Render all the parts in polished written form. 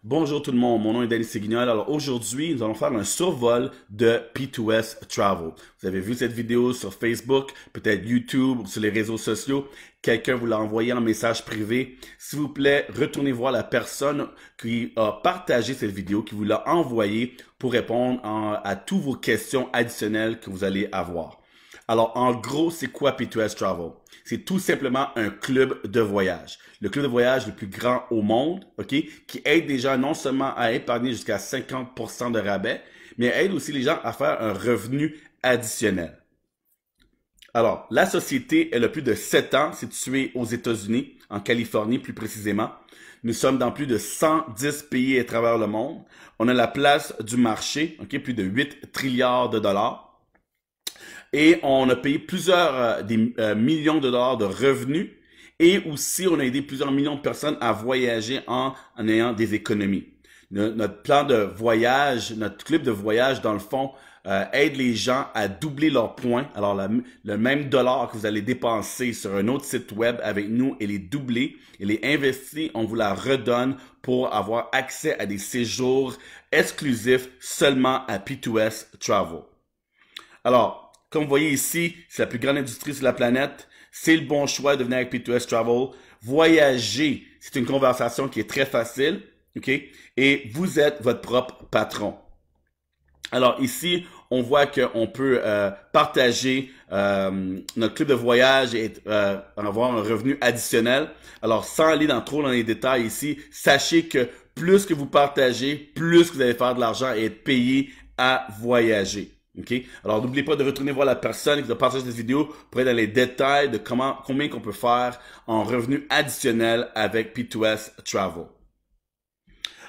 Bonjour tout le monde, mon nom est Danny Séguignol. Alors aujourd'hui, nous allons faire un survol de P2S Travel. Vous avez vu cette vidéo sur Facebook, peut-être YouTube ou sur les réseaux sociaux. Quelqu'un vous l'a envoyé en message privé. S'il vous plaît, retournez voir la personne qui a partagé cette vidéo, qui vous l'a envoyée pour répondre à toutes vos questions additionnelles que vous allez avoir. Alors, en gros, c'est quoi P2S Travel? C'est tout simplement un club de voyage. Le club de voyage le plus grand au monde, OK, qui aide les gens non seulement à épargner jusqu'à 50% de rabais, mais aide aussi les gens à faire un revenu additionnel. Alors, la société, elle a plus de 7 ans, située aux États-Unis, en Californie plus précisément. Nous sommes dans plus de 110 pays à travers le monde. On a la place du marché, OK, plus de 8 trilliards de dollars. Et on a payé plusieurs millions de dollars de revenus. Et aussi, on a aidé plusieurs millions de personnes à voyager en ayant des économies. Notre plan de voyage, notre club de voyage, dans le fond, aide les gens à doubler leurs points. Alors, le même dollar que vous allez dépenser sur un autre site web avec nous et les doubler et les investir, on vous la redonne pour avoir accès à des séjours exclusifs seulement à P2S Travel. Alors, comme vous voyez ici, c'est la plus grande industrie sur la planète. C'est le bon choix de venir avec P2S Travel. Voyager, c'est une conversation qui est très facile, OK? Et vous êtes votre propre patron. Alors ici, on voit qu'on peut partager notre club de voyage et avoir un revenu additionnel. Alors, sans aller trop dans les détails ici, sachez que plus que vous partagez, plus que vous allez faire de l'argent et être payé à voyager. OK? Alors, n'oubliez pas de retourner voir la personne qui vous a partagé cette vidéo pour être dans les détails de combien qu'on peut faire en revenu additionnel avec P2S Travel.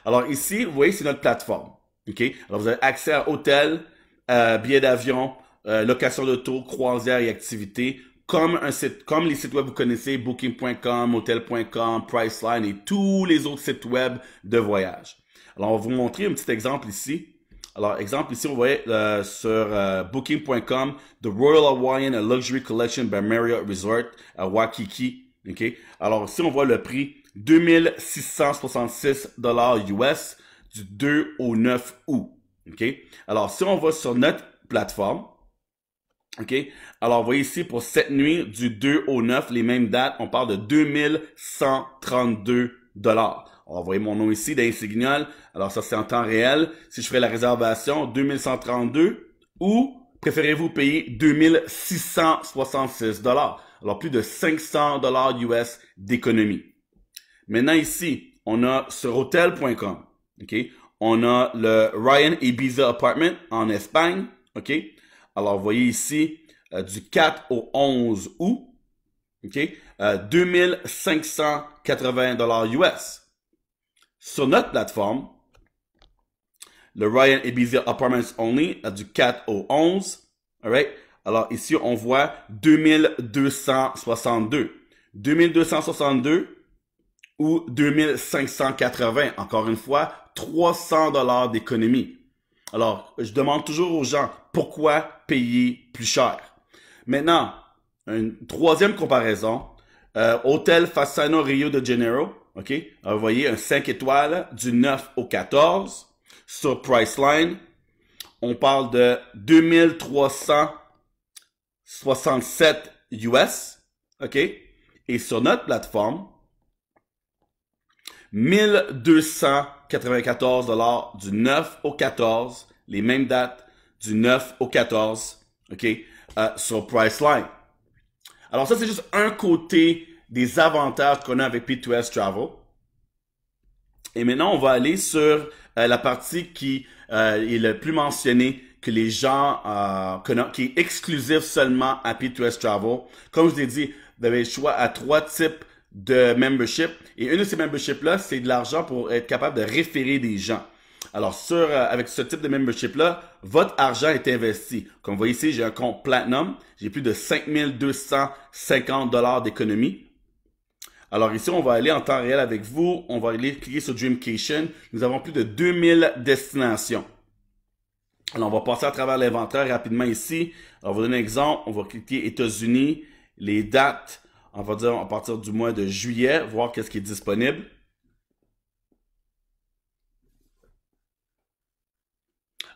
Alors ici, vous voyez, c'est notre plateforme. OK? Alors, vous avez accès à hôtel, billets d'avion, location d'auto, croisière et activités, comme les sites web que vous connaissez, Booking.com, Hotel.com, Priceline et tous les autres sites web de voyage. Alors, on va vous montrer un petit exemple ici. Alors, exemple ici, on voit sur Booking.com, The Royal Hawaiian Luxury Collection by Marriott Resort à Waikiki. OK? Alors, ici, on voit le prix 2666 $ US du 2 au 9 août. OK? Alors, si on va sur notre plateforme, OK? Alors, vous voyez ici, pour cette nuit, du 2 au 9, les mêmes dates, on parle de 2132 $. Alors, vous voyez mon nom ici, Danny Séguignol. Alors, ça, c'est en temps réel. Si je ferais la réservation, 2132 ou préférez-vous payer 2666 $? Alors, plus de 500 $ US d'économie. Maintenant, ici, on a sur hotel.com. OK? On a le Ryan Ibiza Apartment en Espagne. OK? Alors, vous voyez ici, du 4 au 11 août. OK? 2580 $ US. Sur notre plateforme, le Ryan Ibiza Apartments Only, du 4 au 11. Alright? Alors, ici, on voit 2262. 2262 ou 2580. Encore une fois, 300 $ d'économie. Alors, je demande toujours aux gens, pourquoi payer plus cher? Maintenant, une troisième comparaison, Hôtel Fasano Rio de Janeiro, OK? Alors, vous voyez, un 5 étoiles du 9 au 14 sur Priceline. On parle de 2367 US, OK? Et sur notre plateforme, 1294 $ du 9 au 14, les mêmes dates du 9 au 14, OK, sur Priceline. Alors ça, c'est juste un côté des avantages qu'on a avec P2S Travel. Et maintenant, on va aller sur la partie qui est le plus mentionnée, que les gens qui est exclusive seulement à P2S Travel. Comme je vous ai dit, vous avez le choix à 3 types de membership. Et une de ces memberships-là, c'est de l'argent pour être capable de référer des gens. Alors, avec ce type de membership-là, votre argent est investi. Comme vous voyez ici, j'ai un compte Platinum. J'ai plus de 5250 $ d'économie. Alors ici, on va aller en temps réel avec vous. On va aller cliquer sur Dreamcation. Nous avons plus de 2000 destinations. Alors, on va passer à travers l'inventaire rapidement ici. Alors, on va donner un exemple. On va cliquer États-Unis, les dates. On va dire à partir du mois de juillet, voir qu'est-ce qui est disponible.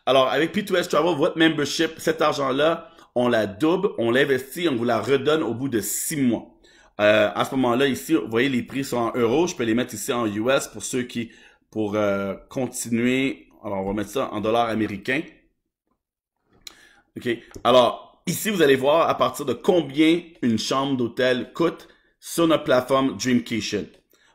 Alors, avec P2S Travel, votre membership, cet argent-là, on la double, on l'investit, on vous la redonne au bout de 6 mois. À ce moment-là, ici, vous voyez, les prix sont en euros. Je peux les mettre ici en US pour ceux qui, pour continuer. Alors, on va mettre ça en dollars américains. OK. Alors, ici, vous allez voir à partir de combien une chambre d'hôtel coûte sur notre plateforme Dreamcation.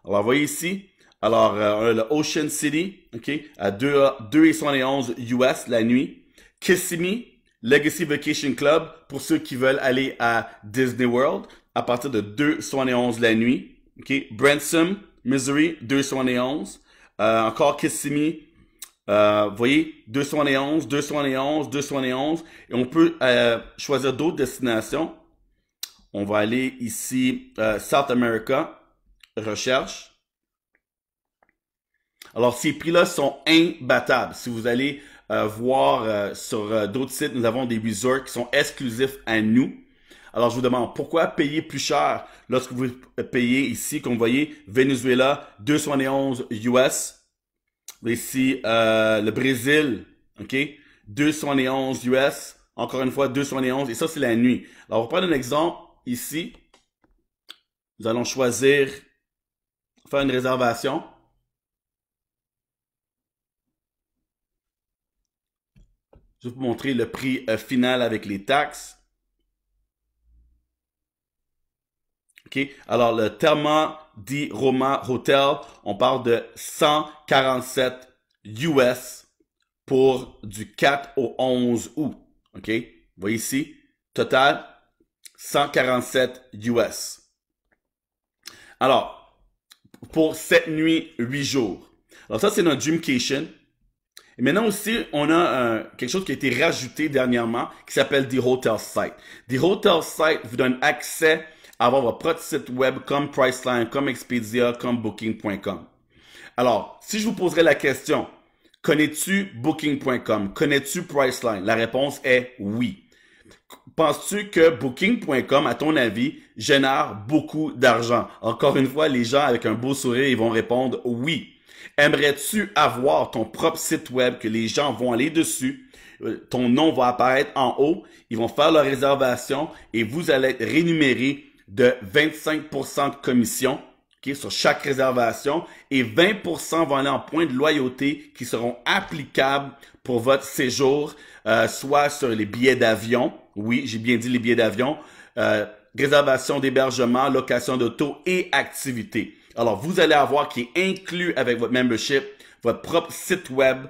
Alors, vous voyez ici. Alors, le Ocean City, OK, à 2,71 US la nuit. Kissimmee, Legacy Vacation Club, pour ceux qui veulent aller à Disney World, à partir de 2,71 la nuit. OK, Branson, Missouri, 2,71. Encore Kissimmee, vous voyez, 2,71, 2,71, 2,71. Et on peut choisir d'autres destinations. On va aller ici, South America, recherche. Alors, ces prix-là sont imbattables. Si vous allez voir sur d'autres sites, nous avons des resorts qui sont exclusifs à nous. Alors, je vous demande, pourquoi payer plus cher lorsque vous payez ici, comme vous voyez, Venezuela, 2,71 US. Ici, le Brésil, OK, 2,71 US. Encore une fois, 2,71. Et ça, c'est la nuit. Alors, on va prendre un exemple ici. Nous allons choisir, faire une réservation. Je vais vous montrer le prix final avec les taxes. OK. Alors, le Therma di Roma Hotel, on parle de 147 US pour du 4 au 11 août. OK. Vous voyez ici, total, 147 US. Alors, pour 7 nuits, 8 jours. Alors, ça, c'est notre Dreamcation. Et maintenant aussi, on a quelque chose qui a été rajouté dernièrement qui s'appelle The Hotel Site. The Hotel Site vous donne accès à avoir votre propre site web comme Priceline, comme Expedia, comme Booking.com. Alors, si je vous poserais la question, connais-tu Booking.com? Connais-tu Priceline? La réponse est oui. Penses-tu que Booking.com, à ton avis, génère beaucoup d'argent? Encore une fois, les gens avec un beau sourire, ils vont répondre oui. Aimerais-tu avoir ton propre site web que les gens vont aller dessus? Ton nom va apparaître en haut. Ils vont faire leur réservation et vous allez être rémunéré de 25% de commission, okay, sur chaque réservation et 20% vont aller en points de loyauté qui seront applicables pour votre séjour, soit sur les billets d'avion. Oui, j'ai bien dit les billets d'avion. Réservation d'hébergement, location d'auto et activités. Alors, vous allez avoir qui est inclus avec votre membership, votre propre site web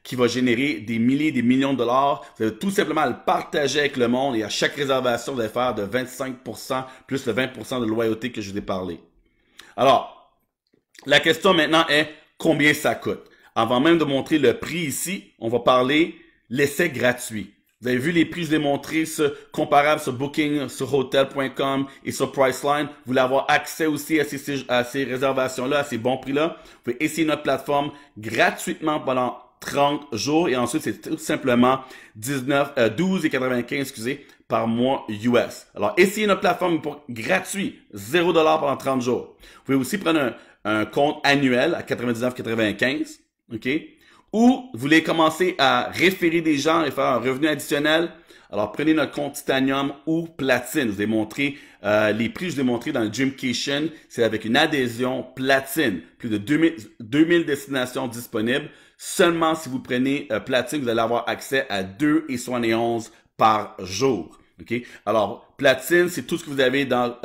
qui va générer des milliers, des millions de dollars. Vous allez tout simplement le partager avec le monde et à chaque réservation, vous allez faire de 25% plus le 20% de loyauté que je vous ai parlé. Alors, la question maintenant est combien ça coûte? Avant même de montrer le prix ici, on va parler l'essai gratuit. Vous avez vu les prix, je vous ai montré comparables sur Booking, sur Hotel.com et sur Priceline. Vous voulez avoir accès aussi à ces réservations-là, à ces bons prix-là. Vous pouvez essayer notre plateforme gratuitement pendant 30 jours et ensuite c'est tout simplement 12,95 par mois US. Alors, essayez notre plateforme pour gratuit, 0$ pendant 30 jours. Vous pouvez aussi prendre un compte annuel à 99,95, OK? Ou vous voulez commencer à référer des gens et faire un revenu additionnel, alors prenez notre compte Titanium ou Platine. Je vous ai montré les prix, je vous ai montré dans le Dreamcation. C'est avec une adhésion Platine. Plus de 2000 destinations disponibles. Seulement si vous prenez Platine, vous allez avoir accès à 2,71 par jour. Okay? Alors, Platine, c'est tout ce que vous avez dans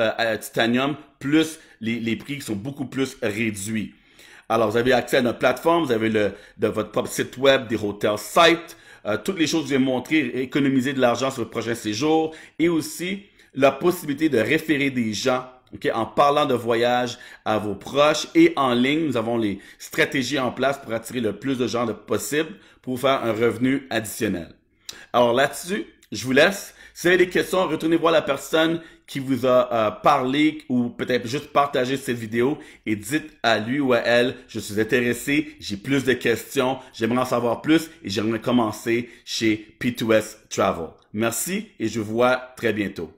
Titanium, plus les prix qui sont beaucoup plus réduits. Alors, vous avez accès à notre plateforme, vous avez de votre propre site web, des hotels sites, toutes les choses que je vais montrer, économiser de l'argent sur le prochain séjour et aussi la possibilité de référer des gens, okay, en parlant de voyage à vos proches et en ligne. Nous avons les stratégies en place pour attirer le plus de gens possible pour vous faire un revenu additionnel. Alors là-dessus, je vous laisse. Si vous avez des questions, retournez voir la personne qui vous a parlé ou peut-être juste partagé cette vidéo et dites à lui ou à elle, je suis intéressé, j'ai plus de questions, j'aimerais en savoir plus et j'aimerais commencer chez P2S Travel. Merci et je vous vois très bientôt.